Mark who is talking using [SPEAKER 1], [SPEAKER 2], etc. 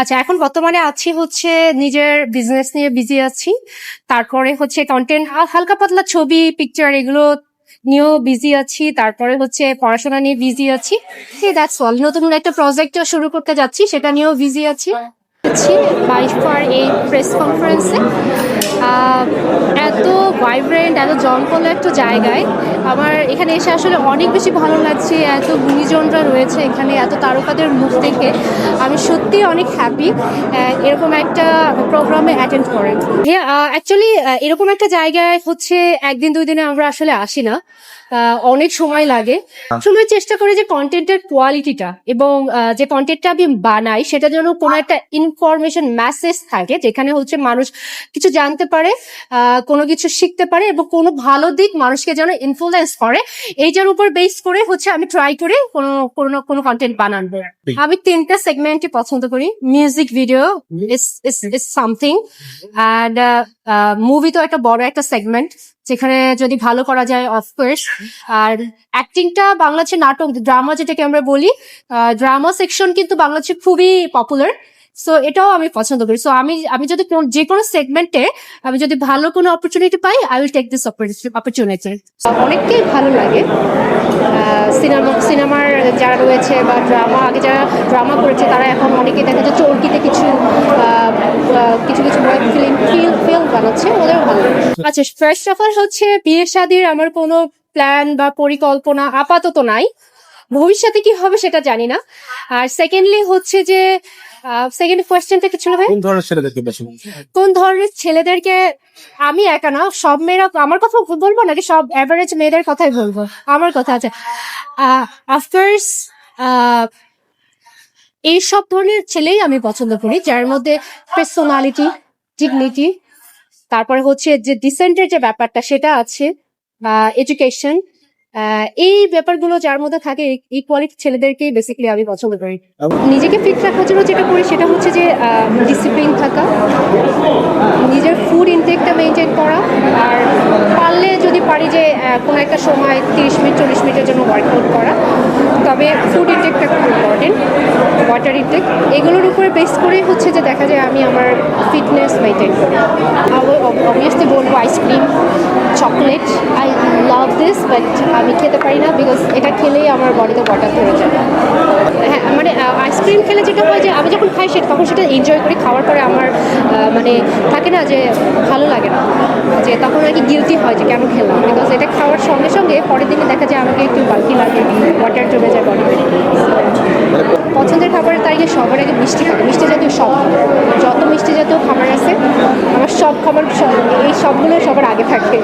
[SPEAKER 1] আচ্ছা, এখন বর্তমানে আছি হচ্ছে নিজের বিজনেস নিয়ে বিজি আছি। তারপরে হচ্ছে কন্টেন্ট, হালকা পাতলা ছবি, পিকচার এগুলো নিয়েও বিজি আছি। তারপরে হচ্ছে পড়াশোনা নিয়ে বিজি আছি। That's all. নতুন একটা প্রজেক্ট শুরু করতে যাচ্ছি, সেটা নিয়েও বিজি আছি। 22 এই প্রেস কনফারেন্সে এত ভাইব্রেন্ট, এত জমকলো একটা জায়গায় আমার এখানে এসে আসলে অনেক বেশি ভালো লাগছে। এত গুণীজনরা রয়েছে এখানে, এত তারকাদের মুখ দেখে আমি সত্যি অনেক হ্যাপি এরকম একটা প্রোগ্রামে অ্যাটেন্ড করেন। অ্যাকচুয়ালি এরকম একটা জায়গায় হচ্ছে একদিন দুই দিনে আমরা আসলে আসি না, অনেক সময় লাগে। সময় চেষ্টা করি যে কন্টেন্টের কোয়ালিটিটা এবং যে কন্টেন্টটা আমি বানাই সেটা যেন কোনো একটা ইনফরমেশন মেসেজ থাকে, যেখানে হচ্ছে মানুষ কিছু জানতে পারে, কোনো কিছু শিখতে পারে এবং কোনো ভালো দিক মানুষকে যেন ইনফ্লুয়েন্স করে। এইটার উপর বেস করে হচ্ছে আমি ট্রাই করি কোনো কন্টেন্ট বানাবো। আমি 3টা সেগমেন্টই পছন্দ করি। Music video is something, and movie তো একটা বড় একটা সেগমেন্ট, যেখানে যদি ভালো করা যায় অফকোর্স। আর অ্যাক্টিংটা বাংলাদেশের নাটক, ড্রামা যেটাকে আমরা বলি, ড্রামা সেকশন কিন্তু বাংলাদেশে খুবই পপুলার। সো এটাও আমি পছন্দ করি। সো আমি যদি যে কোনো সেগমেন্টে আমি যদি ভালো কোনো অপরচুনিটি পাই, I will take this opportunity. অনেককেই ভালো লাগে সিনেমার যারা রয়েছে বা আগে যারা ড্রামা করেছে তারা এখন অনেকে দেখা যায় চরকিতে কিছু ফিল্ম বানাচ্ছে, ওদেরও ভালো লাগে। আচ্ছা, ফার্স্ট অফ অল হচ্ছে বিয়ে শাদীর আমার কোনো প্ল্যান বা পরিকল্পনা আপাতত নাই। ভবিষ্যতে কি হবে সেটা জানি না। আর সেকেন্ডলি হচ্ছে যে সেকেন্ড কোয়েশ্চেনটা কি ছিল ভাই? কোন ধরনের ছেলেদেরকে? আমি একা না, সব মেয়েরা। আমার কথা বলবো নাকি সব অ্যাভারেজ মেয়েদের কথাই বলবো? আমার কথা আছে। অফকোর্স এই সব ধরনের ছেলেই আমি পছন্দ করি, যার মধ্যে পার্সোনালিটি, ডিগনিটি, তারপরে হচ্ছে যে ডিসেন্টের যে ব্যাপারটা সেটা আছে, এডুকেশন, এই ব্যাপারগুলো যার মধ্যে থাকে, এই কোয়ালিটি ছেলেদেরকেই বেসিক্যালি আমি পছন্দ করি। নিজেকে ফিট রাখার জন্য যেটা করি সেটা হচ্ছে যে ডিসিপ্লিন থাকা, নিজের ফুড ইনটেকটা মেনটেন করা, আর পারলে যদি পারি যে কোনো একটা সময় 30 মিনিট 40 মিনিটের জন্য ওয়ার্কআউট করা। তবে ফুড ইনটেকটা খুব ইম্পর্টেন্ট, ওয়াটার ইনটেক, এগুলোর উপরে বেস করে হচ্ছে যে দেখা যায় আমি আমার ফিটনেস মেনটেন করি। অবভিয়াসলি বলবো ice cream, chocolate, I love this, but আমি খেতে পারি না বিকজ এটা খেলেই আমার বডিতে ওয়াটার ধরে যায়। হ্যাঁ, মানে আইসক্রিম খেলে যেটা হয় যে আমি যখন খাই তখন সেটা এনজয় করি, খাওয়ার পরে আমার মানে থাকে না যে ভালো লাগে না, যে তখন আর কি গিলটি হয় যে কেন খেলাম, বিকজ এটা খাওয়ার সঙ্গে সঙ্গে পরের দিনে দেখা যায় আমাকে একটু বালকি লাগে, ওয়াটার জমে যায় বডিতে। পছন্দের খাবারের তালিকায় সবার আগে মিষ্টি খাবে, মিষ্টি জাতীয় সব খাবার, যত মিষ্টি জাতীয় খাবার আছে আমার সব খাবার এই সবগুলো সবার আগে থাকে।